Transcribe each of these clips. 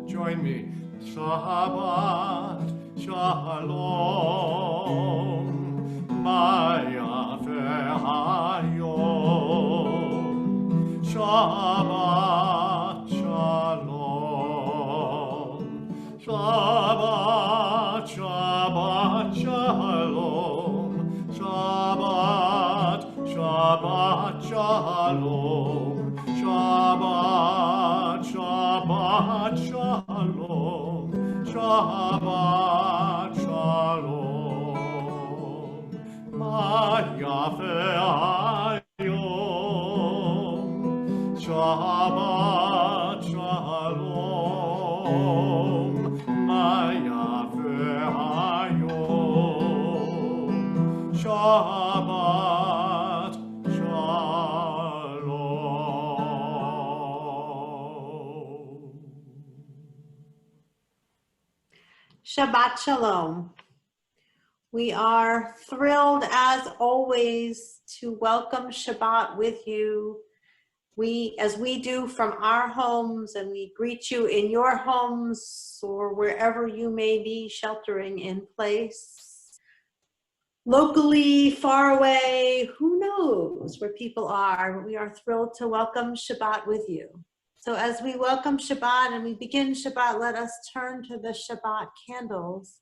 Join me. Shabbat Shalom, Maya Hayom. Shabbat Shalom, Shabbat Shabbat Shalom, Shabbat Shabbat Shalom, Shabbat Shabbat Shalom, Shabbat Shalom, Mayafe Hayom, Shabbat Shalom, Mayafe Hayom, Shabbat Shabbat Shalom. We are thrilled as always to welcome Shabbat with you. As we do from our homes, and we greet you in your homes or wherever you may be sheltering in place. Locally, far away, who knows where people are. We are thrilled to welcome Shabbat with you. So as we welcome Shabbat and we begin Shabbat, let us turn to the Shabbat candles.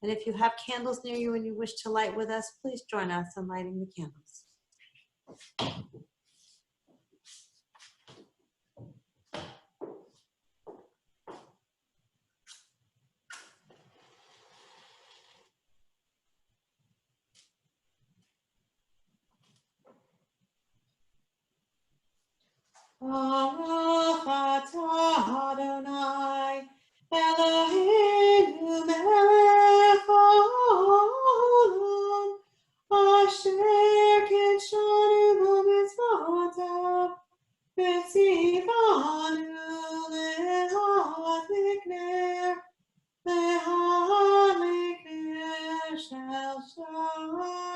And if you have candles near you and you wish to light with us, please join us in lighting the candles. Baruch Adonai Eloheinu melech haolam asher kidshanu b'mitzvotav v'tzivanu le'adlik ner shel Shabbat.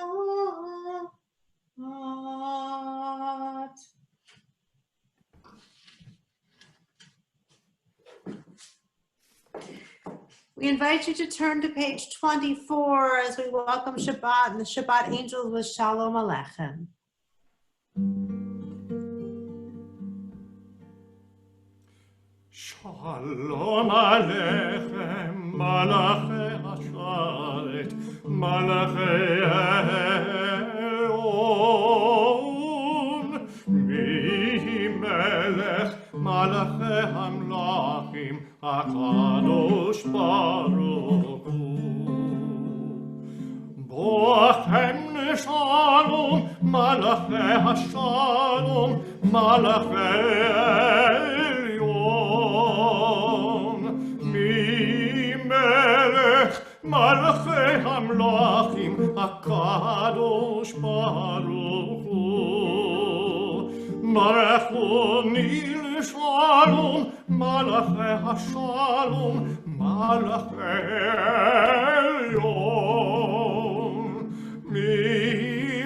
We invite you to turn to page 24 as we welcome Shabbat, and the Shabbat angels with Shalom Aleichem. Shalom Aleichem, Malachei Hasharet, Malachei Elyon, Melech, Malachei Hamlachim, HaKadosh Baruch Hu. Boachem Shalom, Malachei Hashalom, Malachei Elyon, Melech, Malachei Hamlachim, HaKadosh Baruch Hu. Malachoni Shalom, Malachei Hashalom, Malachei Elyon,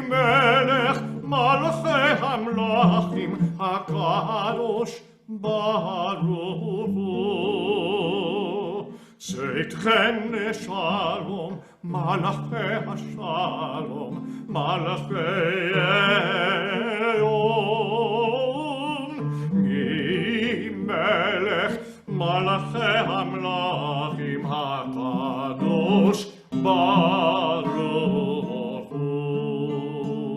Melech, Malachei Hamlachim, HaKadosh Baruch Hu. Seitchen Shalom, Malachei Hashalom, Malachei Elyon, Melech, Malachei Hamlachim, HaKadosh Baruch Hu.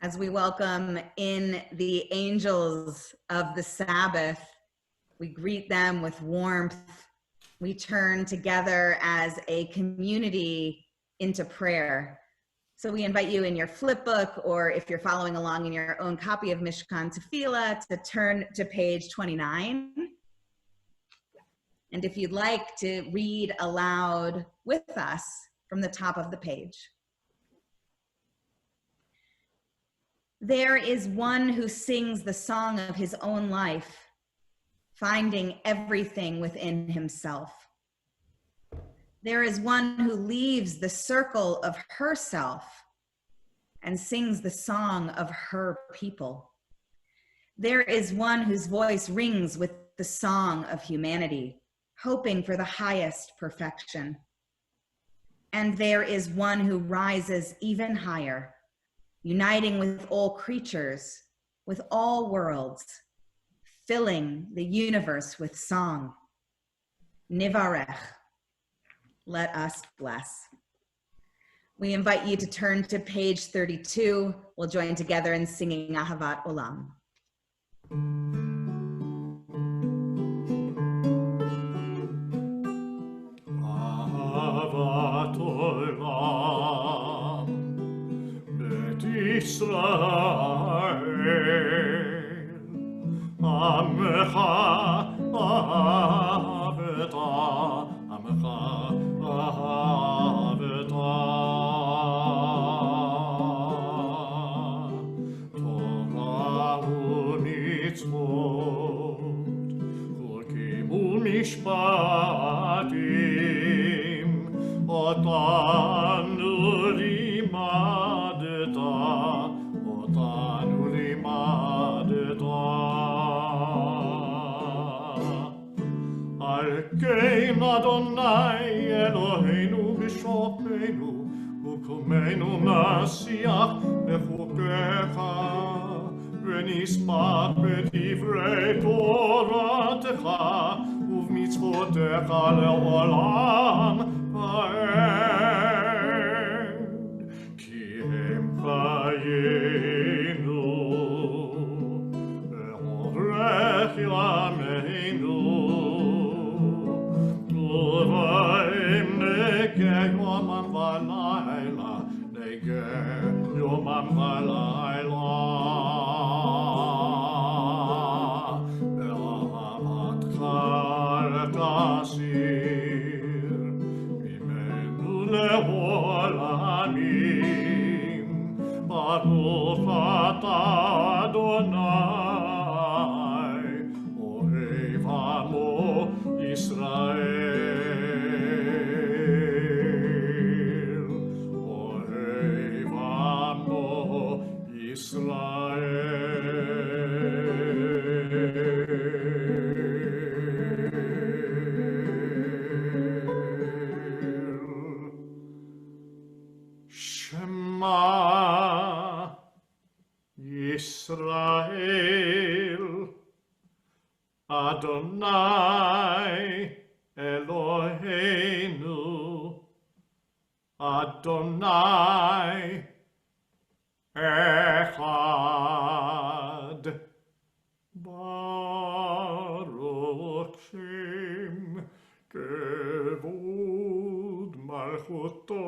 As we welcome in the angels of the Sabbath, we greet them with warmth. We turn together as a community into prayer. So we invite you in your flip book, or if you're following along in your own copy of Mishkan Tefillah, to turn to page 29. And if you'd like to read aloud with us from the top of the page. There is one who sings the song of his own life, finding everything within himself. There is one who leaves the circle of herself and sings the song of her people. There is one whose voice rings with the song of humanity, hoping for the highest perfection. And there is one who rises even higher, uniting with all creatures, with all worlds, filling the universe with song. Nivarech, let us bless. We invite you to turn to page 32. We'll join together in singing Ahavat Olam. Ahavat Olam, Bet Yisrael, Amecha Ahaveta, Amecha Ahaveta. Torah u'mitzvot, chokim u'mishpatim, otanu limadeta, otanu limadeta. Al kein Adonai Eloheinu b'shopenu, u'kumenu nasiach b'chukecha, v'nismak b'divrei Toratecha, u'v'mitzvotecha le'olam va'ed, ki hem chayenu, ve'orech yameinu, u'va'im negeh yomam v'layla, negeh yomam v'layla. Be'ahavatcha le'tasir, mimenu le'olamim, baruch atah Adonai, ohev amo Yisrael, ohev amo Yisrael. Shema Yisrael, Adonai Eloheinu, Adonai Echad. Baruch Shem Kevod Malchuto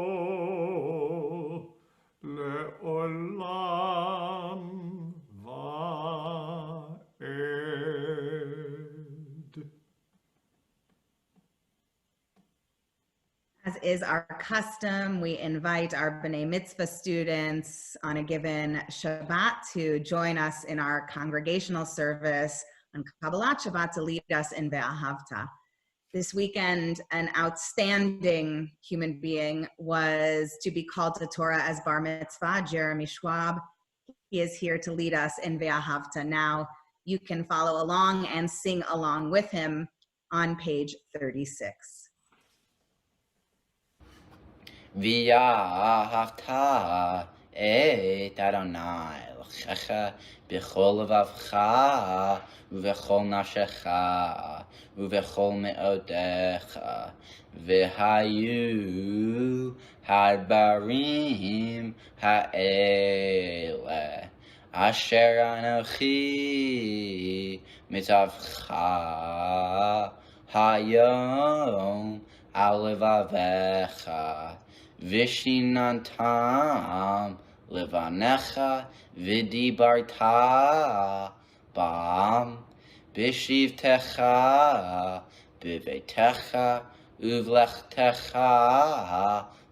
Le'olam Va'ed. As is our custom, we invite our B'nai Mitzvah students on a given Shabbat to join us in our congregational service on Kabbalat Shabbat to lead us in Ve'ahavta. This weekend, an outstanding human being was to be called to Torah as Bar Mitzvah, Jeremy Schwab. He is here to lead us in Ve'ahavta. Now you can follow along and sing along with him on page 36. V'ahavta את אדוני אלוהיך בכל לבבך ובכל נפשך ובכל מאודיך, והיו הדברים האלה אשר אנוכי מצווך היום על לבביך, ושיננתם לבניך ודיברת בם בשבתך בביתך ובלכתך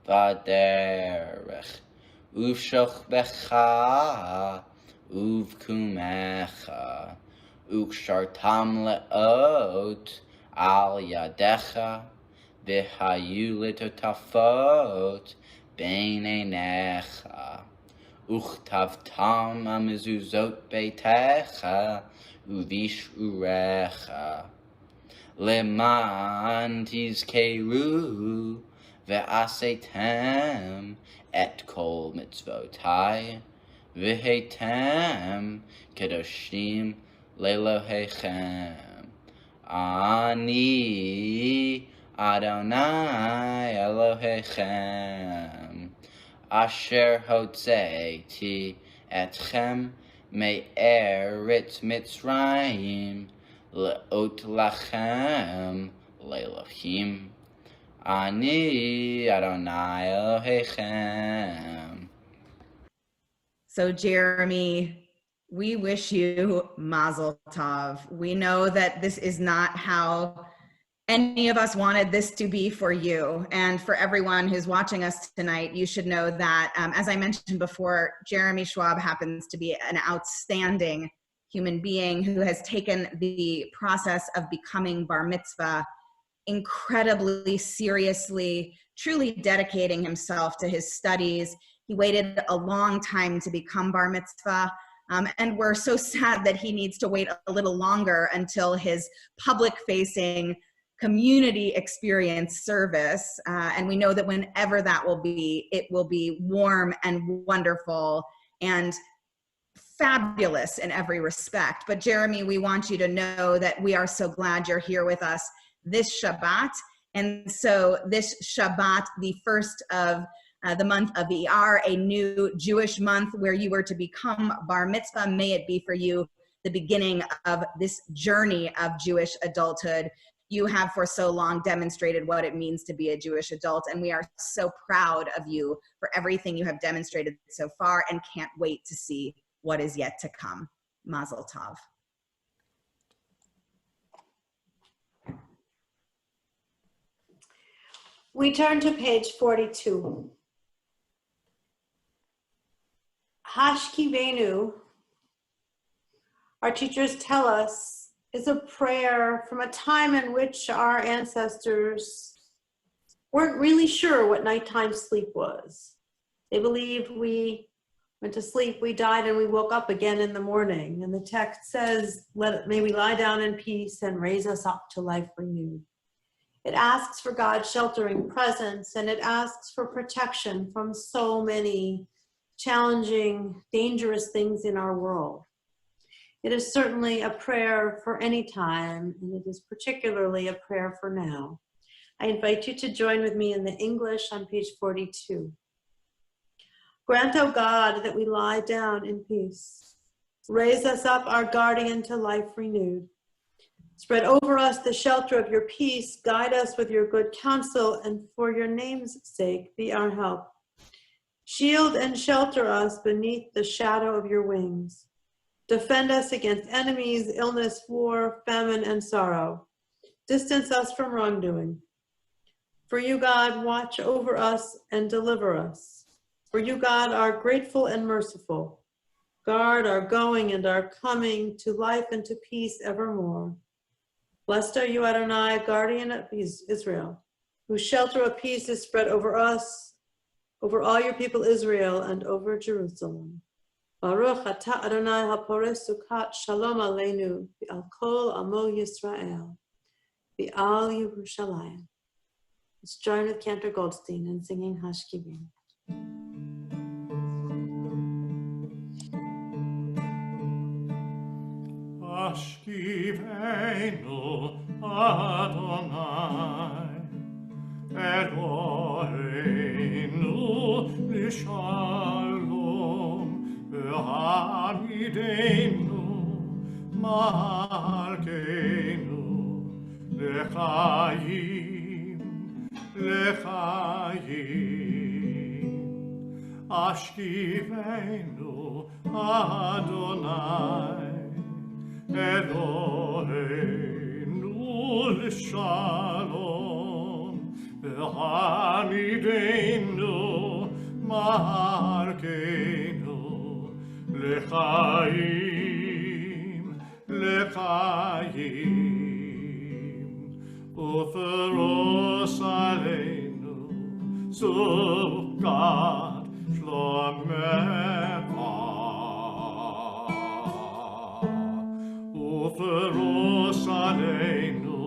בדרך ובשוכבך ובקומך, וקשרתם לאות על ידיך, והיו לטוטפות בין עיניך, וכתבתם על מזוזות ביתך ובשעריך, למען תזכרו ועשיתם את כל מצוותי, והייתם קדושים לאלוהיכם. אני אדוני אלוהיכם, אשר הוצאתי אתכם מארץ מצרים, להיות לכם לאלוהים. אני אדוני אלוהיכם. So Jeremy, we wish you Mazel Tov. We know that this is not how any of us wanted this to be for you. And for everyone who's watching us tonight, you should know that, as I mentioned before, Jeremy Schwab happens to be an outstanding human being who has taken the process of becoming bar mitzvah incredibly seriously, truly dedicating himself to his studies. He waited a long time to become bar mitzvah, and we're so sad that he needs to wait a little longer until his public-facing community experience service. And we know that whenever that will be, it will be warm and wonderful and fabulous in every respect. But Jeremy, we want you to know that we are so glad you're here with us this Shabbat. And so this Shabbat, the first of the month of Iyar, a new Jewish month where you were to become bar mitzvah, may it be for you the beginning of this journey of Jewish adulthood. You have for so long demonstrated what it means to be a Jewish adult, and we are so proud of you for everything you have demonstrated so far and can't wait to see what is yet to come. Mazel Tov. We turn to page 42. Hashkivenu, our teachers tell us, is a prayer from a time in which our ancestors weren't really sure what nighttime sleep was. They believed we went to sleep, we died, and we woke up again in the morning. And the text says, may we lie down in peace and raise us up to life renewed. It asks for God's sheltering presence, and it asks for protection from so many challenging, dangerous things in our world. It is certainly a prayer for any time, and it is particularly a prayer for now. I invite you to join with me in the English on page 42. Grant, O God, that we lie down in peace. Raise us up, our guardian, to life renewed. Spread over us the shelter of your peace. Guide us with your good counsel, and for your name's sake, be our help. Shield and shelter us beneath the shadow of your wings. Defend us against enemies, illness, war, famine, and sorrow. Distance us from wrongdoing. For you, God, watch over us and deliver us. For you, God, are grateful and merciful. Guard our going and our coming to life and to peace evermore. Blessed are you, Adonai, guardian of Israel, whose shelter of peace is spread over us, over all your people Israel, and over Jerusalem. Baruch atah Adonai haporeh sukat shalom aleinu v'al kol amo Yisrael v'al Yerushalayim. Let's join with Cantor Goldstein in singing Hashkivin. Ashkivenu Adonai Eloheinu Lishalom V'hamidenu Malkeinu L'chaim Ashkivenu Adonai Eloheinu L'shalom V'hamidenu Malkeinu L'chaim Uferos aleinu Sukkot Shlomecha Uferos aleinu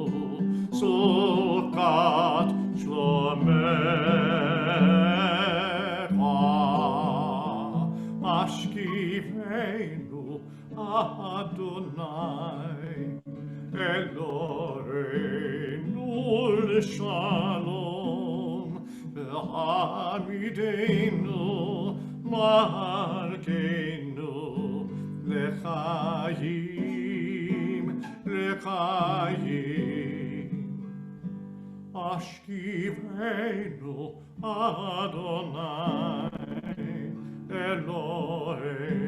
Sukkot Shlomecha Ashkivenu Adonai Eloheinu L'shalom V'hamidenu Malkeinu L'chaim Ashkivenu Adonai Eloheinu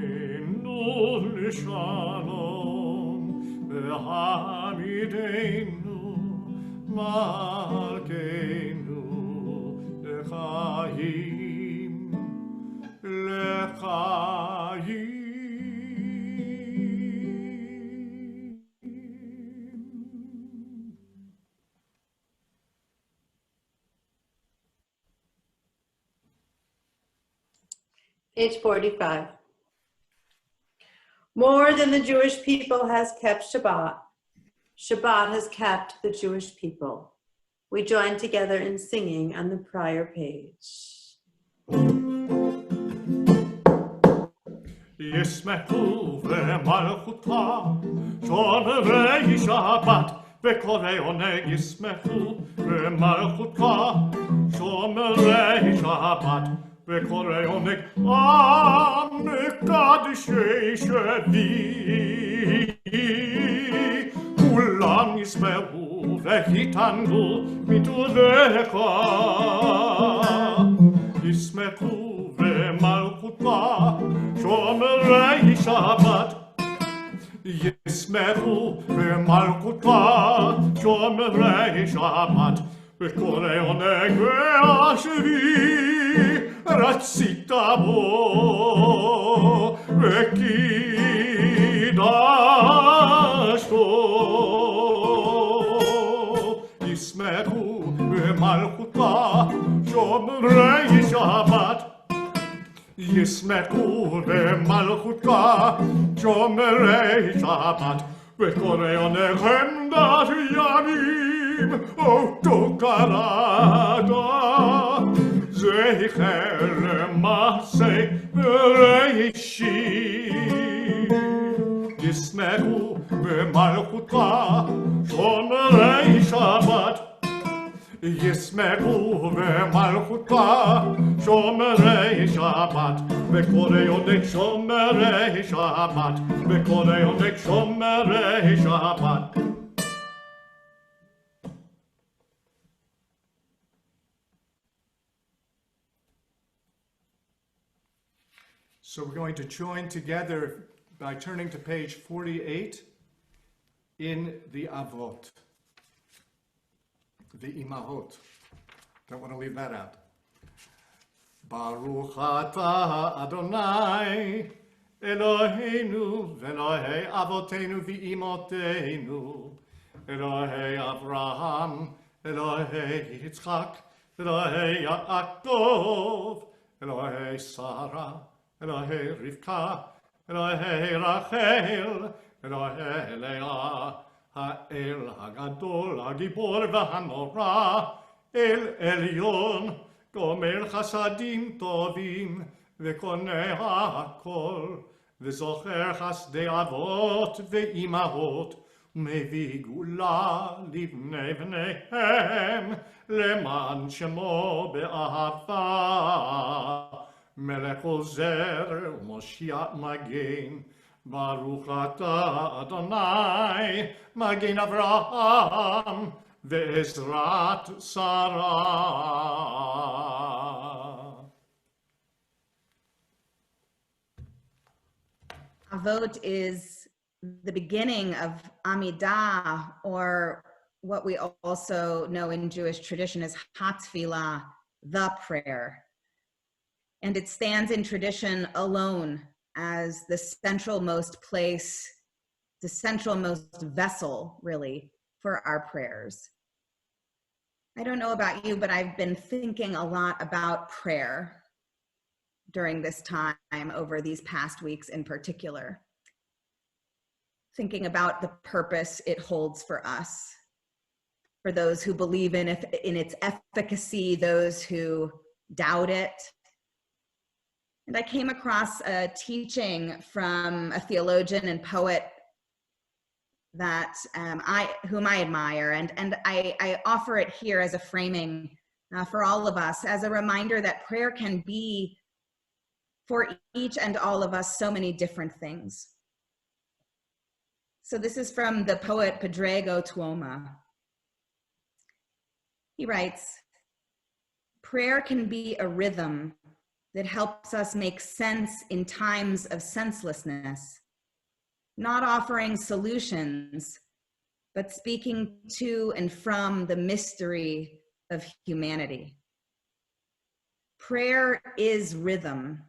L'shalom V'hamidenu Malkeinu L'chaim Page 45. More than the Jewish people has kept Shabbat, Shabbat has kept the Jewish people. We join together in singing on the prior page. ישמחו במלכותך, שומרי שבת וקוראי עונג ישמחו במלכותך, שומרי שבת וקוראי עונג המקדשי שבי. כולם ישמחו והתענגו מטובך, ישמחו במלכותך שומרי שבת. ישמחו במלכותך שומרי שבת וקוראי עונג ואשרי רצית בו וקידשתו. ישמחו במלכותך שומרי שבת. ישמחו במלכותך שומרי שבת וקוראי עונג חמדת ימים אותו קראת. זכר למעשה בראשית. ישמחו במלכותך שומרי שבת. ישמחו במלכותך שומרי שבת וקוראי עונג שומרי שבת וקוראי עונג שומרי שבת. So we're going to join together by turning to page 48 in the Avot. The Imahot. Don't want to leave that out. Baruch atah Adonai Eloheinu v'Elohei Avoteinu v'Imoteinu Elohei Avraham Elohei Yitzchak Elohei Yaakov Elohei Sarah Elohei Rivka Elohei Rachel Elohei Leah האל הגדול, הגיבור והנורא, אל עליון, גומל חסדים טובים, וקונה הכל, וזוכר חסדי אבות ואימהות, ומביא גאולה לבני בניהם, למען שמו באהבה. מלך עוזר ומושיע מגן, ברוך אתה אדוני, מגן אברהם ועזרת שרה. Avot is the beginning of Amidah, or what we also know in Jewish tradition as Hatfilah, the prayer. And it stands in tradition alone as the centralmost place, the centralmost vessel, really, for our prayers. I don't know about you, but I've been thinking a lot about prayer during this time, over these past weeks in particular. Thinking about the purpose it holds for us, for those who believe in its efficacy, those who doubt it. And I came across a teaching from a theologian and poet that whom I admire, and I offer it here as a framing for all of us, as a reminder that prayer can be, for each and all of us, so many different things. So this is from the poet Pedrego Tuoma. He writes, prayer can be a rhythm that helps us make sense in times of senselessness, not offering solutions, but speaking to and from the mystery of humanity. Prayer is rhythm.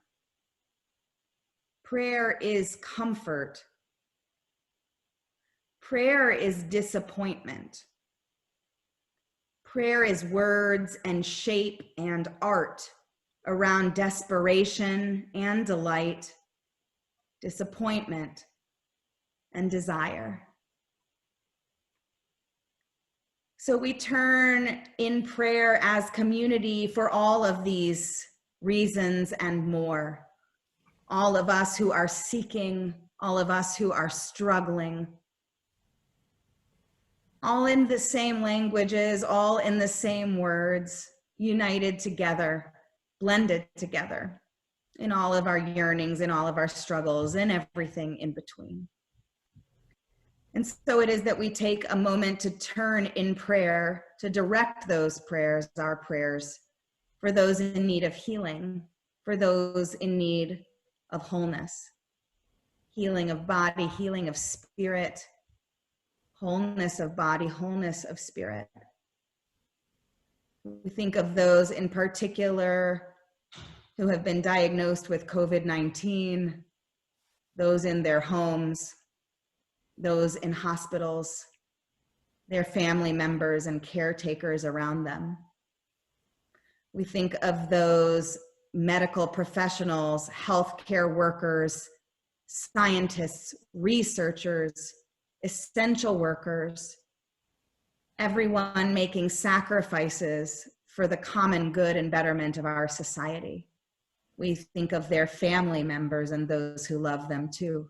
Prayer is comfort. Prayer is disappointment. Prayer is words and shape and art around desperation and delight, disappointment and desire. So we turn in prayer as community for all of these reasons and more. All of us who are seeking, all of us who are struggling, all in the same languages, all in the same words, united together, blended together in all of our yearnings, in all of our struggles, and everything in between. And so it is that we take a moment to turn in prayer, to direct those prayers, our prayers, for those in need of healing, for those in need of wholeness, healing of body, healing of spirit, wholeness of body, wholeness of spirit. We think of those in particular who have been diagnosed with COVID-19, those in their homes, those in hospitals, their family members and caretakers around them. We think of those medical professionals, healthcare workers, scientists, researchers, essential workers, everyone making sacrifices for the common good and betterment of our society. We think of their family members and those who love them too.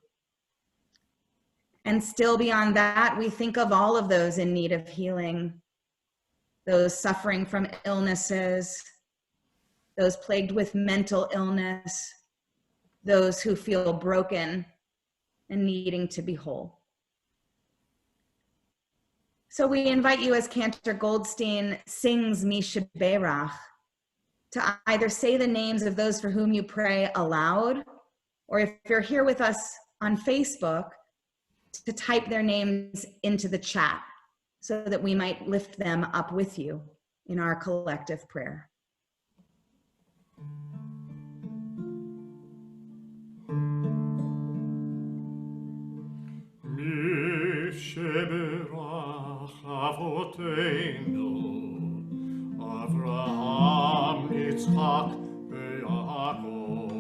And still beyond that, we think of all of those in need of healing, those suffering from illnesses, those plagued with mental illness, those who feel broken and needing to be whole. So we invite you, as Cantor Goldstein sings Mishaberach, to either say the names of those for whom you pray aloud, or if you're here with us on Facebook, to type their names into the chat so that we might lift them up with you in our collective prayer. Mishaberach Avotenu, Avraham, Yitzchak, Yaakov.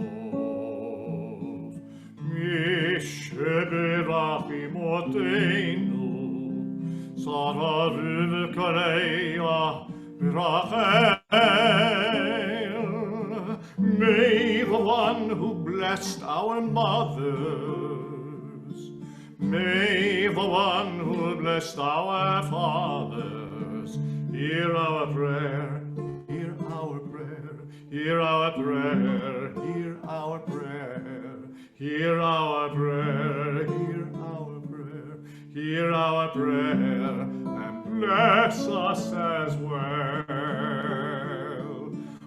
Mishaberach Imotenu, Sarah, Rivka, Leah, Rachel. May the one who blesses blessed our mothers. May the one who blessed our fathers hear our prayer, hear our prayer, hear our prayer, hear our prayer, hear our prayer, hear our prayer, hear our prayer, and bless us as well.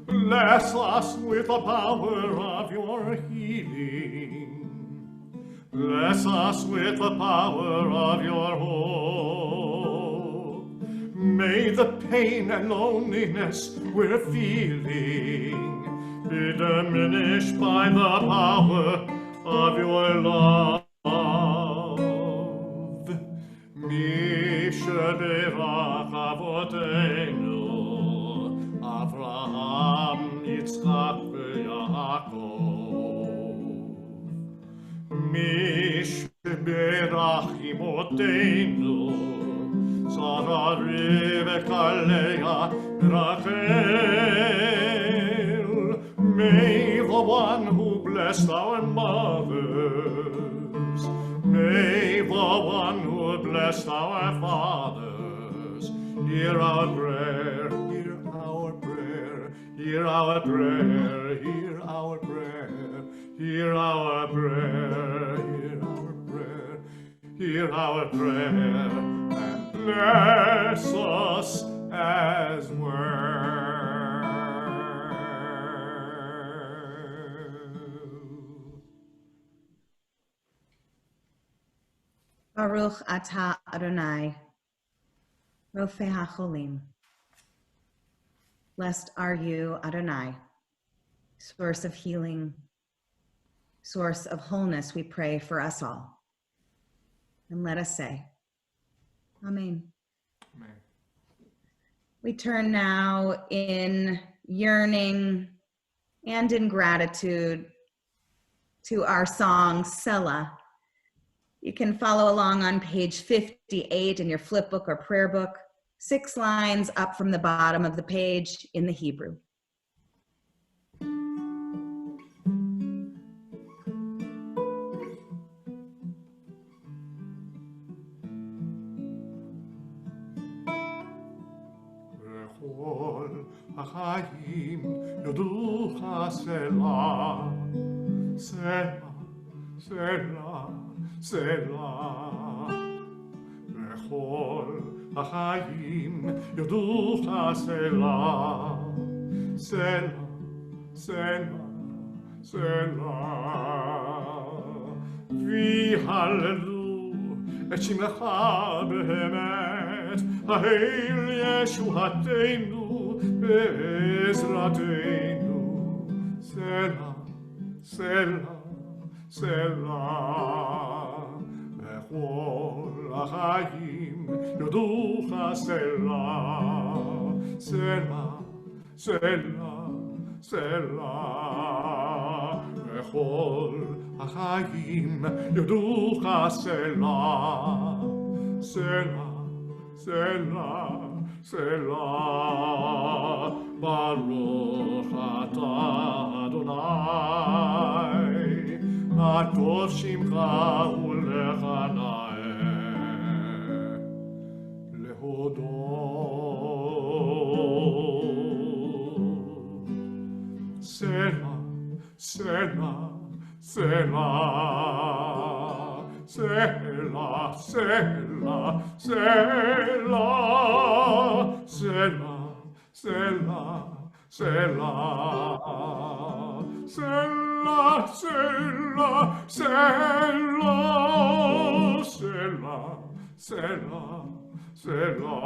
Bless us with the power of your healing. Bless us with the power of your hope. May the pain and loneliness we're feeling be diminished by the power of your love. Mishaberach Avotenu, Avraham, Yitzchak, veYaakov. Mishaberach Imotenu, Sarah, Rebekah, Leah, Rachel. May the one who blessed our mothers, may the one who blessed our fathers, hear our prayer, hear our prayer, hear our prayer, hear our prayer, hear our prayer, hear our prayer, hear our prayer, and bless us as well. Baruch atah Adonai, Rofei HaCholim. Blessed are you, Adonai, source of healing, source of wholeness, we pray for us all. And let us say, Amen. Amen. We turn now in yearning and in gratitude to our song, Selah. You can follow along on page 58 in your flip book or prayer book, 6 lines up from the bottom of the page in the Hebrew. וכל החיים יודוך סלה, סלה, סלה, סלה. וכל החיים יודוך סלה, סלה, סלה, סלה. ויהללו את שמך באמת, האל ישועתנו בעזרתנו. סלה, סלה, סלה. בכל החיים יודוך סלה, סלה, סלה, סלה. בכל החיים יודוך סלה, סלה, סלה, סלה. ברוך אתה אדוני, הטוב שמך ולך נאה להודות. סלה, סלה, סלה, סלה, סלה, סלה, סלה, סלה, סלה, סלה, סלה, סלה, סלה, סלה.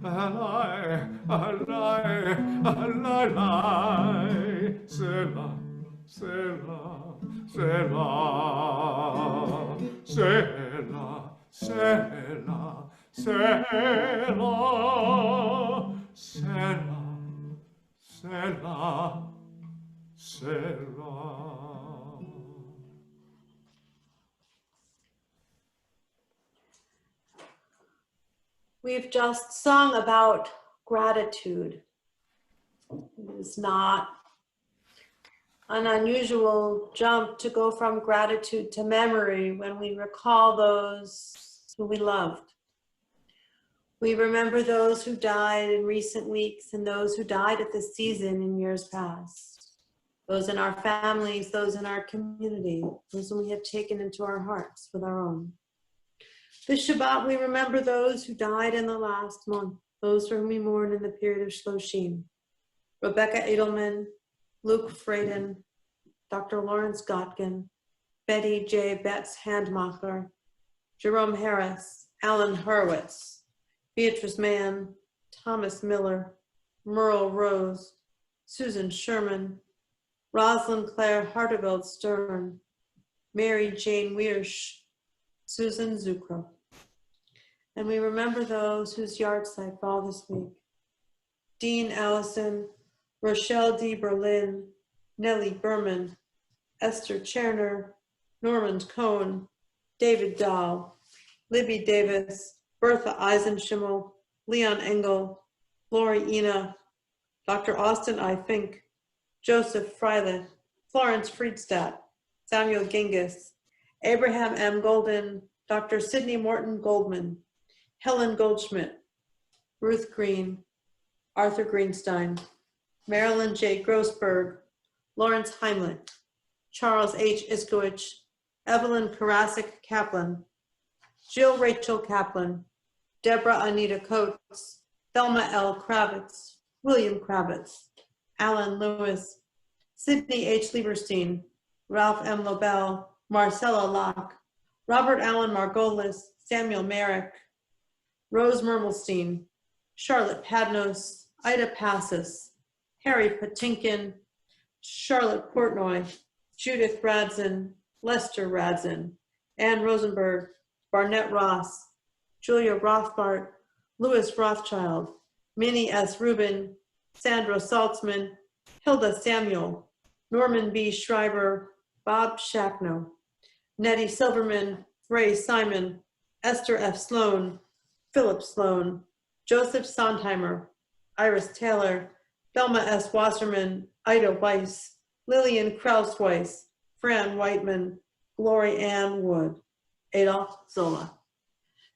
עלי, עלי, עלי, סלה, סלה, סלה, סלה, סלה, סלה, סלה, סלה, סלה. We've just sung about gratitude. It is not an unusual jump to go from gratitude to memory when we recall those who we loved. We remember those who died in recent weeks and those who died at this season in years past. Those in our families, those in our community, those whom we have taken into our hearts with our own. This Shabbat, we remember those who died in the last month, those for whom we mourn in the period of Shloshim. Rebecca Edelman, Luke Freyden, Dr. Lawrence Gotkin, Betty J. Betts Handmacher, Jerome Harris, Alan Hurwitz, Beatrice Mann, Thomas Miller, Merle Rose, Susan Sherman, Rosalind Claire Harteveld Stern, Mary Jane Wiersch, Susan Zucro. And we remember those whose yahrzeit fall this week. Dean Allison, Rochelle D. Berlin, Nellie Berman, Esther Cherner, Normand Cohn, David Dahl, Libby Davis, Bertha Eisenschimmel, Leon Engel, Lori Ina, Dr. Austin I. Fink, Joseph Freilich, Florence Friedstadt, Samuel Genghis, Abraham M. Golden, Dr. Sidney Morton Goldman, Helen Goldschmidt, Ruth Green, Arthur Greenstein, Marilyn J. Grossberg, Lawrence Heimlich, Charles H. Iskowich, Evelyn Karasik Kaplan, Jill Rachel Kaplan, Deborah Anita Coates, Thelma L. Kravitz, William Kravitz, Alan Lewis, Sidney H. Lieberstein, Ralph M. Lobel, Marcella Locke, Robert Allen Margolis, Samuel Merrick, Rose Mermelstein, Charlotte Padnos, Ida Passis, Harry Patinkin, Charlotte Portnoy, Judith Radzin, Lester Radzin, Ann Rosenberg, Barnett Ross, Julia Rothbart, Louis Rothschild, Minnie S. Rubin, Sandra Saltzman, Hilda Samuel, Norman B. Schreiber, Bob Shackno, Nettie Silverman, Ray Simon, Esther F. Sloan, Philip Sloan, Joseph Sondheimer, Iris Taylor, Thelma S. Wasserman, Ida Weiss, Lillian Kraus Weiss, Fran Whiteman, Glory Ann Wood, Adolf Zola.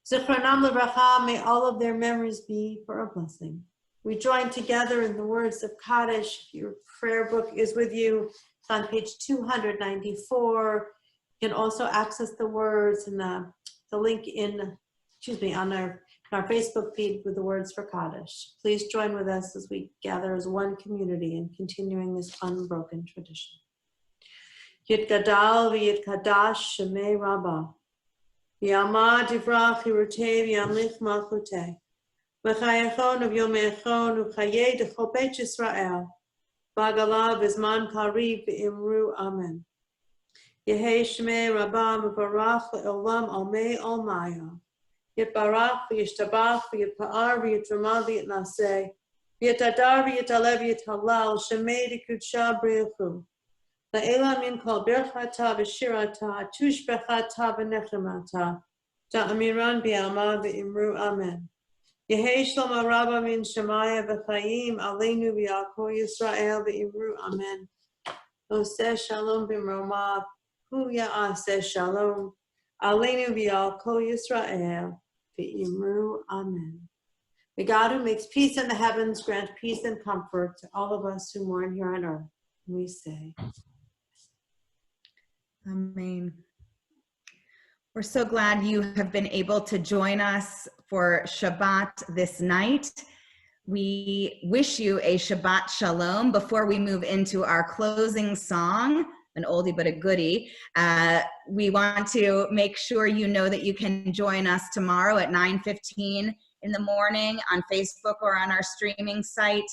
Zichronam Livracha, may all of their memories be for a blessing. We join together in the words of Kaddish. If your prayer book is with you, it's on page 294. You can also access the words and the link on our Facebook feed with the words for Kaddish. Please join with us as we gather as one community in continuing this unbroken tradition. Yitgadal v'yitkadash shemei rabbah. V'yamad divrach hirutei v'yamlich malchutei. V'chayachon v'yomechon v'chayei d'chol beit Yisrael. B'agala v'zman kariv v'imru amen. Yehei shemei rabbah v'barach le'olam almei olmaya. Yitbarach v'yishtabach v'yitpa'ar v'yitrama v'yitnaseh. V'yitadar v'yitalev v'yithalal shemei d'kudsha b'rilchu. La'ela min kol birchata v'shirata tushbechata v'nechemata ta'amiran bi'ama v'imru amen. Yehei shlom rabba min shemaya v'chayim aleinu v'yakol Yisrael v'imru amen. Oseh shalom b'mroma hu ya'aseh shalom aleinu v'yakol Yisrael v'imru amen. May God who makes peace in the heavens grant peace and comfort to all of us who mourn here on earth. We say, Amen. We're so glad you have been able to join us for Shabbat this night. We wish you a Shabbat Shalom. Before we move into our closing song, an oldie but a goodie, we want to make sure you know that you can join us tomorrow at 9:15 in the morning on Facebook or on our streaming site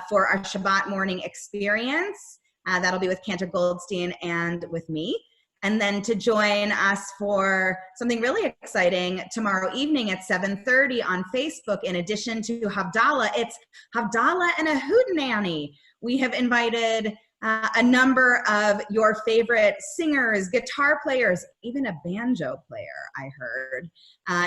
for our Shabbat morning experience. That'll be with Cantor Goldstein and with me. And then to join us for something really exciting tomorrow evening at 7:30 on Facebook, in addition to Havdalah, it's Havdalah and a Hootenanny. We have invited a number of your favorite singers, guitar players, even a banjo player, I heard,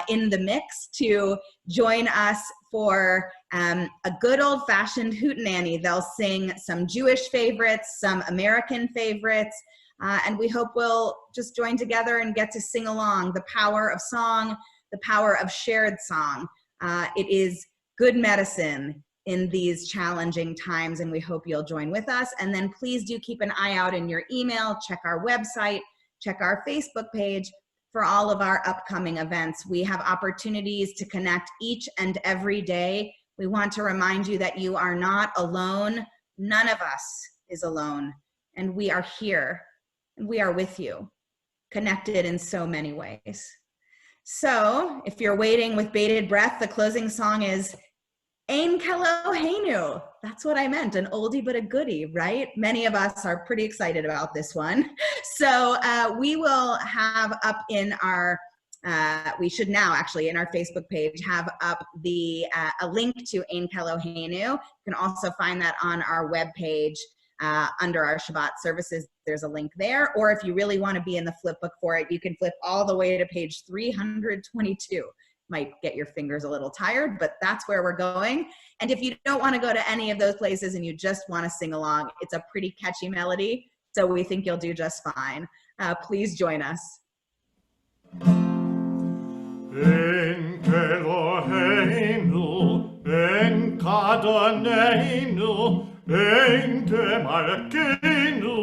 in the mix to join us for a good old-fashioned hootenanny. They'll sing some Jewish favorites, some American favorites, and we hope we'll just join together and get to sing along. The power of song, the power of shared song. It is good medicine in these challenging times, and we hope you'll join with us. And then please do keep an eye out in your email, check our website, check our Facebook page for all of our upcoming events. We have opportunities to connect each and every day. We want to remind you that you are not alone. None of us is alone, and we are here, and we are with you, connected in so many ways. So if you're waiting with bated breath, the closing song is Ein Keloheinu. That's what I meant, an oldie but a goodie, right? Many of us are pretty excited about this one. So we will have up in our, we should now actually in our Facebook page have up the a link to Ein Keloheinu. You can also find that on our webpage under our Shabbat services. There's a link there. Or if you really want to be in the flip book for it, you can flip all the way to page 322. Might get your fingers a little tired, but that's where we're going. And if you don't want to go to any of those places and you just want to sing along, it's a pretty catchy melody, so we think you'll do just fine. Please join us. En Keloheinu, en Kadoneinu, en Kemalkeinu,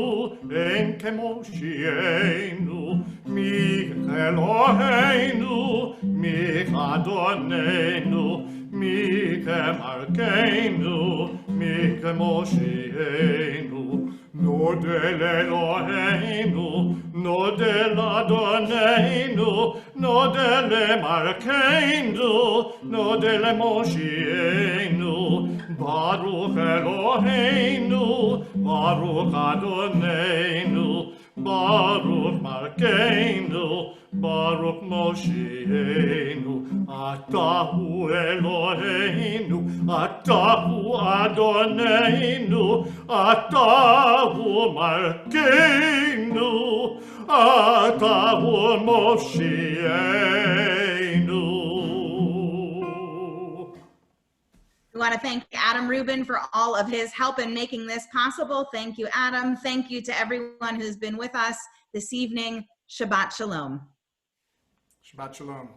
en Kemoshienu, mi Keloheinu, mi Kadoneinu, mi Kemalkeinu, mi Kemoshienu. Nodel Eloheinu, nodel Adoneinu, nodel Malkeinu, nodel Moshienu. Baruch Eloheinu, Baruch Adoneinu, Baruch Malkeinu, Baruch Moshienu. Atahu Eloheinu, Atahu Adoneinu, Atahu Malkeinu, Atahu Moshienu. We want to thank Adam Rubin for all of his help in making this possible. Thank you, Adam. Thank you to everyone who's been with us this evening. Shabbat Shalom. Shabbat Shalom.